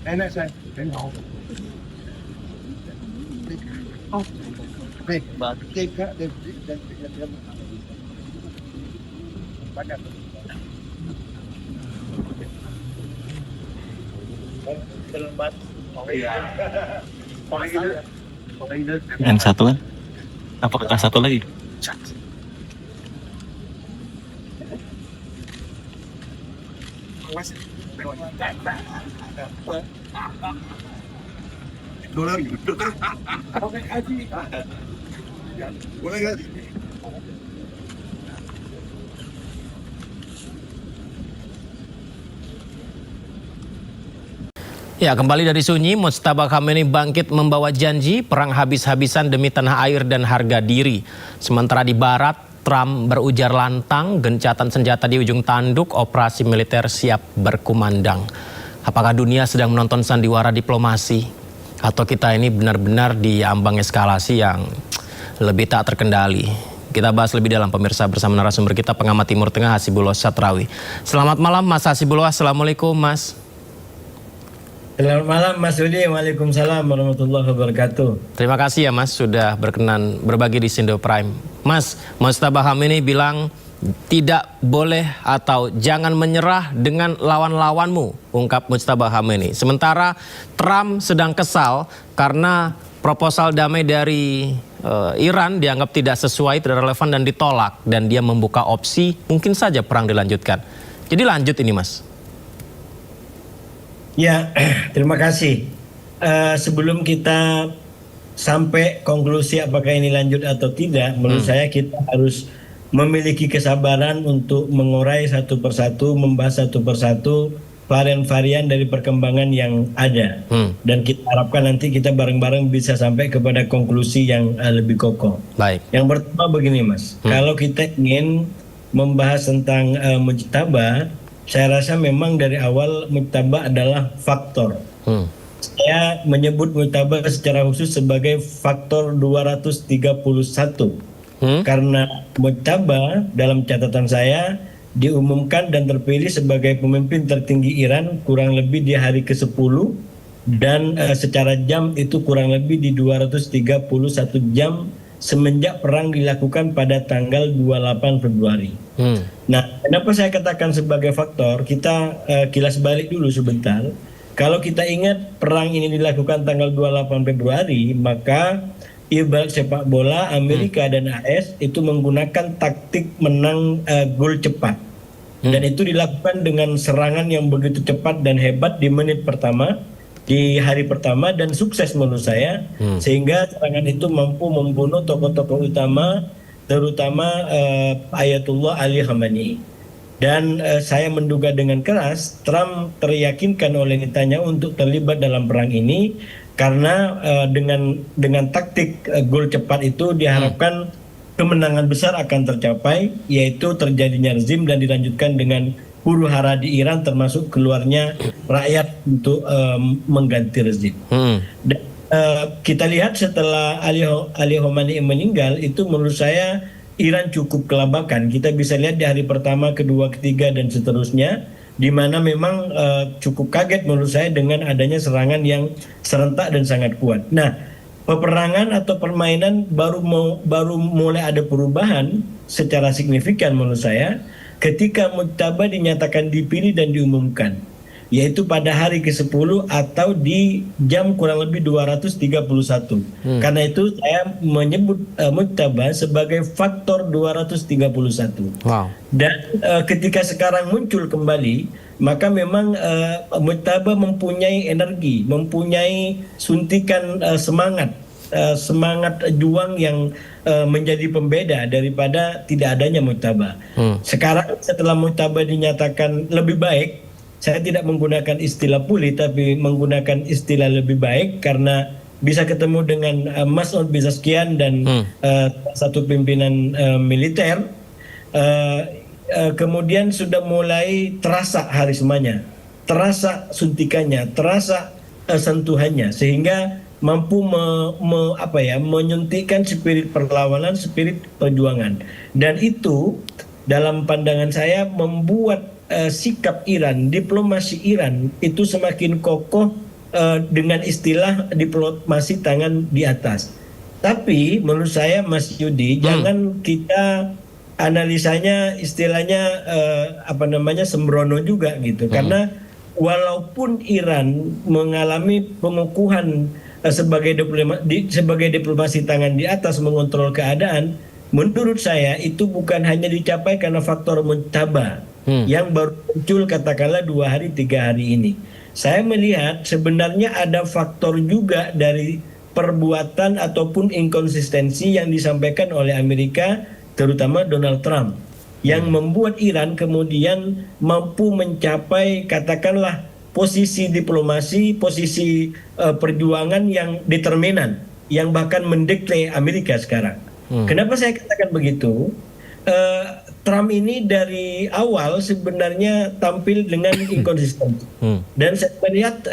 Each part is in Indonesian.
Enak saya. Oh, baik. Tiga dan banyak. Terlambat. Oh iya. Yang satu kan? Apakah satu lagi? Boleh nggak? Ya, kembali dari sunyi, Mujtaba Khamenei bangkit membawa janji perang habis-habisan demi tanah air dan harga diri. Sementara di barat, Trump berujar lantang, gencatan senjata di ujung tanduk, operasi militer siap berkumandang. Apakah dunia sedang menonton sandiwara diplomasi? Atau kita ini benar-benar di ambang eskalasi yang lebih tak terkendali? Kita bahas lebih dalam pemirsa bersama narasumber kita, pengamat Timur Tengah Hasibullah Satrawi. Selamat malam Mas Hasibullah, Assalamualaikum Mas. Selamat malam Mas Budi, waalaikumsalam warahmatullahi wabarakatuh. Terima kasih ya Mas sudah berkenan berbagi di Sindo Prime. Mas, Mujtaba Khamenei bilang tidak boleh atau jangan menyerah dengan lawan-lawanmu, ungkap Mujtaba Khamenei. Sementara Trump sedang kesal karena proposal damai dari Iran dianggap tidak sesuai, tidak relevan dan ditolak. Dan dia membuka opsi mungkin saja perang dilanjutkan. Jadi lanjut ini Mas. Ya, terima kasih. Sebelum kita sampai konklusi apakah ini lanjut atau tidak, menurut saya kita harus memiliki kesabaran untuk mengurai satu persatu, membahas satu persatu varian-varian dari perkembangan yang ada. Dan kita harapkan nanti kita bareng-bareng bisa sampai kepada konklusi yang lebih kokoh. Baik. Yang pertama begini Mas, kalau kita ingin membahas tentang Mujtaba, saya rasa memang dari awal Mujtaba adalah faktor. Saya menyebut Mujtaba secara khusus sebagai faktor 231. Karena Mujtaba dalam catatan saya diumumkan dan terpilih sebagai pemimpin tertinggi Iran kurang lebih di hari ke-10 dan secara jam itu kurang lebih di 231 jam semenjak perang dilakukan pada tanggal 28 Februari. Nah, kenapa saya katakan sebagai faktor? Kita kilas balik dulu sebentar. Kalau kita ingat perang ini dilakukan tanggal 28 Februari, maka ibarat sepak bola Amerika dan AS itu menggunakan taktik menang gol cepat. Dan itu dilakukan dengan serangan yang begitu cepat dan hebat di menit pertama, di hari pertama, dan sukses menurut saya, sehingga serangan itu mampu membunuh tokoh-tokoh utama, terutama Ayatullah Ali Khamenei. Dan saya menduga dengan keras Trump teryakinkan oleh Netanyahu untuk terlibat dalam perang ini karena dengan taktik gol cepat itu diharapkan kemenangan besar akan tercapai, yaitu terjadinya rezim dan dilanjutkan dengan huru hara di Iran, termasuk keluarnya rakyat untuk mengganti rezim. Dan kita lihat setelah Ali Khamenei meninggal, itu menurut saya Iran cukup kelabakan. Kita bisa lihat di hari pertama, kedua, ketiga dan seterusnya, di mana memang cukup kaget menurut saya dengan adanya serangan yang serentak dan sangat kuat. Nah, peperangan atau permainan baru mulai ada perubahan secara signifikan menurut saya ketika Mujtaba dinyatakan dipilih dan diumumkan, yaitu pada hari ke-10 atau di jam kurang lebih 231. Karena itu saya menyebut Mujtaba sebagai faktor 231. Wow. Dan ketika sekarang muncul kembali, maka memang Mujtaba mempunyai energi, mempunyai suntikan semangat juang yang menjadi pembeda daripada tidak adanya Mujtaba. Sekarang setelah Mujtaba dinyatakan lebih baik, saya tidak menggunakan istilah pulih tapi menggunakan istilah lebih baik karena bisa ketemu dengan Mas'ud Pezeshkian dan satu pimpinan militer. Kemudian sudah mulai terasa harismanya, terasa suntikannya, terasa sentuhannya, sehingga mampu menyuntikkan spirit perlawanan, spirit perjuangan. Dan itu dalam pandangan saya membuat sikap Iran, diplomasi Iran itu semakin kokoh dengan istilah diplomasi tangan di atas. Tapi menurut saya Mas Yudi, jangan kita analisanya istilahnya sembrono juga gitu. Karena walaupun Iran mengalami pengukuhan sebagai diplomasi tangan di atas mengontrol keadaan, menurut saya itu bukan hanya dicapai karena faktor mujtaba yang baru muncul katakanlah 2 hari 3 hari ini. Saya melihat sebenarnya ada faktor juga dari perbuatan ataupun inkonsistensi yang disampaikan oleh Amerika, terutama Donald Trump, yang membuat Iran kemudian mampu mencapai katakanlah posisi diplomasi, posisi perjuangan yang determinan, yang bahkan mendeklarasi Amerika sekarang. Kenapa saya katakan begitu? Trump ini dari awal sebenarnya tampil dengan inkonsisten. Dan saya melihat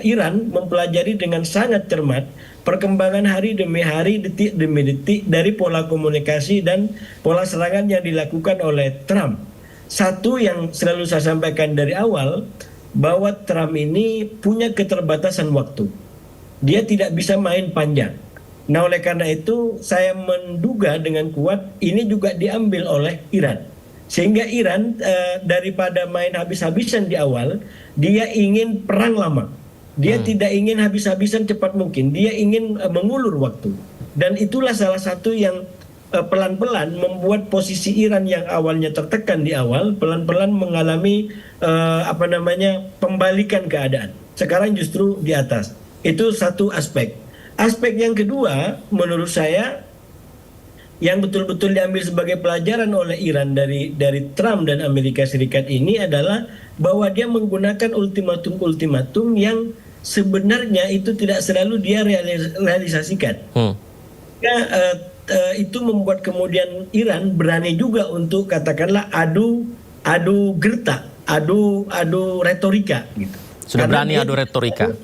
Iran mempelajari dengan sangat cermat perkembangan hari demi hari, detik demi detik dari pola komunikasi dan pola serangan yang dilakukan oleh Trump. Satu yang selalu saya sampaikan dari awal, bahwa Trump ini punya keterbatasan waktu. Dia tidak bisa main panjang. Nah, oleh karena itu saya menduga dengan kuat ini juga diambil oleh Iran. Sehingga Iran daripada main habis-habisan di awal, dia ingin perang lama. Dia tidak ingin habis-habisan cepat mungkin. Dia ingin mengulur waktu. Dan itulah salah satu yang pelan-pelan membuat posisi Iran yang awalnya tertekan di awal, pelan-pelan mengalami pembalikan keadaan. Sekarang justru di atas. Itu satu aspek. Aspek yang kedua, menurut saya, yang betul-betul diambil sebagai pelajaran oleh Iran dari Trump dan Amerika Serikat ini adalah bahwa dia menggunakan ultimatum-ultimatum yang sebenarnya itu tidak selalu dia realisasikan. Itu membuat kemudian Iran berani juga untuk katakanlah adu gertak, adu retorika gitu. Sudah berani adu retorika.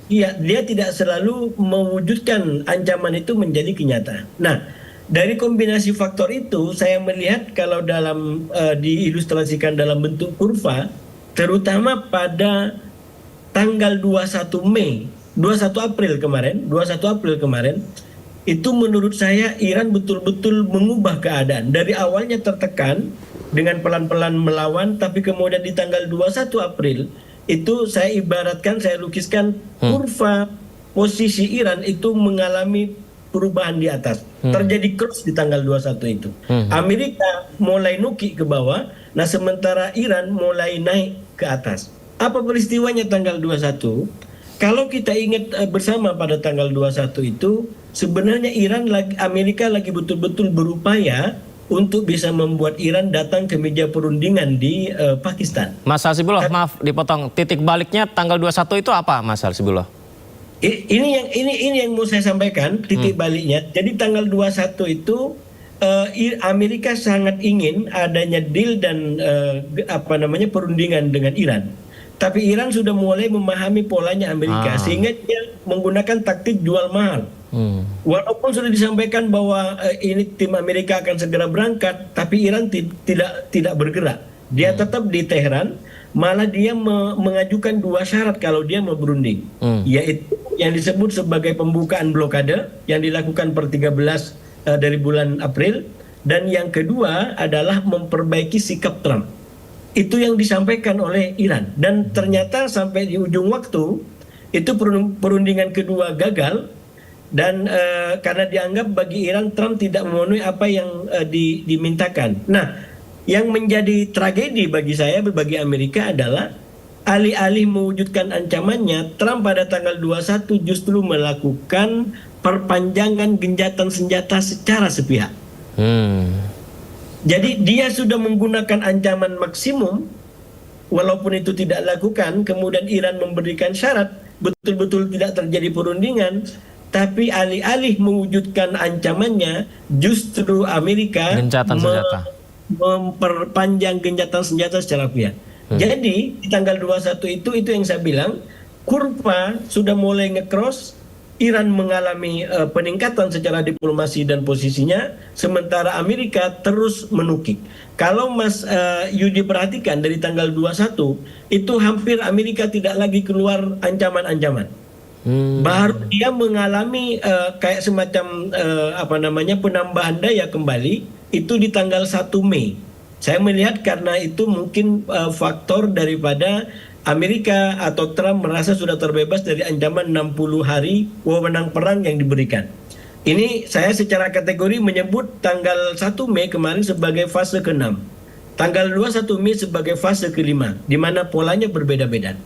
Iya, dia tidak selalu mewujudkan ancaman itu menjadi kenyataan. Nah, dari kombinasi faktor itu saya melihat kalau dalam diilustrasikan dalam bentuk kurva, terutama pada tanggal 21 April kemarin, itu menurut saya Iran betul-betul mengubah keadaan. Dari awalnya tertekan dengan pelan-pelan melawan, tapi kemudian di tanggal 21 April itu saya ibaratkan, saya lukiskan kurva posisi Iran itu mengalami perubahan di atas. Terjadi cross di tanggal 21 itu. Amerika mulai nuki ke bawah, nah sementara Iran mulai naik ke atas. Apa peristiwanya tanggal 21? Kalau kita ingat bersama pada tanggal 21 itu, sebenarnya Amerika lagi betul-betul berupaya untuk bisa membuat Iran datang ke meja perundingan di Pakistan. Mas Hasibullah, maaf dipotong. Titik baliknya tanggal 21 itu apa, Mas Hasibullah? Ini yang mau saya sampaikan, titik baliknya. Jadi tanggal 21 itu Amerika sangat ingin adanya deal dan perundingan dengan Iran. Tapi Iran sudah mulai memahami polanya Amerika, sehingga dia menggunakan taktik jual mahal. Walaupun sudah disampaikan bahwa ini tim Amerika akan segera berangkat, tapi Iran tidak bergerak. Dia tetap di Teheran, malah dia mengajukan 2 syarat kalau dia mau berunding, yaitu yang disebut sebagai pembukaan blokade yang dilakukan per 13 dari bulan April, dan yang kedua adalah memperbaiki sikap Trump. Itu yang disampaikan oleh Iran, dan ternyata sampai di ujung waktu itu perundingan kedua gagal. Dan karena dianggap bagi Iran Trump tidak memenuhi apa yang dimintakan. Nah, yang menjadi tragedi bagi saya, bagi Amerika adalah alih-alih mewujudkan ancamannya, Trump pada tanggal 21 justru melakukan perpanjangan gencatan senjata secara sepihak. Jadi dia sudah menggunakan ancaman maksimum, walaupun itu tidak dilakukan, kemudian Iran memberikan syarat betul-betul tidak terjadi perundingan. Tapi alih-alih mewujudkan ancamannya, justru Amerika memperpanjang gencatan senjata secara pihak. Jadi di tanggal 21 itu yang saya bilang, kurva sudah mulai nge-cross, Iran mengalami peningkatan secara diplomasi dan posisinya, sementara Amerika terus menukik. Kalau Mas Yudi perhatikan dari tanggal 21, itu hampir Amerika tidak lagi keluar ancaman-ancaman. Baru dia mengalami kayak semacam penambahan daya kembali, itu di tanggal 1 Mei. Saya melihat karena itu mungkin faktor daripada Amerika atau Trump merasa sudah terbebas dari ancaman 60 hari wewenang perang yang diberikan. Ini saya secara kategori menyebut tanggal 1 Mei kemarin sebagai fase ke-6. Tanggal 21 Mei sebagai fase ke-5, di mana polanya berbeda-beda.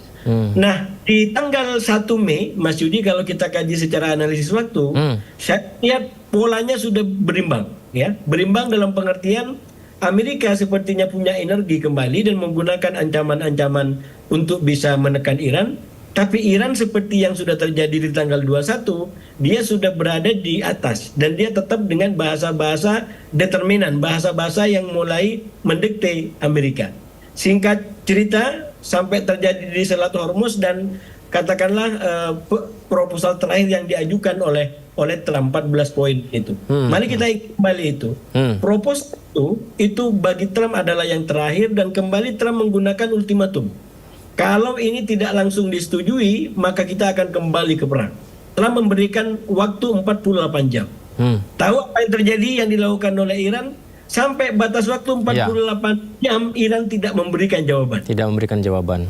Nah, di tanggal 1 Mei, Mas Yudi, kalau kita kaji secara analisis waktu, saya lihat polanya sudah berimbang. Ya, berimbang dalam pengertian Amerika sepertinya punya energi kembali dan menggunakan ancaman-ancaman untuk bisa menekan Iran. Tapi Iran seperti yang sudah terjadi di tanggal 21, dia sudah berada di atas. Dan dia tetap dengan bahasa-bahasa determinan, bahasa-bahasa yang mulai mendikte Amerika. Singkat cerita, sampai terjadi di Selat Hormuz dan katakanlah proposal terakhir yang diajukan oleh Trump 14 poin itu. Mari kita kembali itu. Proposal itu bagi Trump adalah yang terakhir dan kembali Trump menggunakan ultimatum. Kalau ini tidak langsung disetujui, maka kita akan kembali ke perang. Trump memberikan waktu 48 jam. Tahu apa yang terjadi yang dilakukan oleh Iran? Sampai batas waktu 48 jam Iran tidak memberikan jawaban. Tidak memberikan jawaban.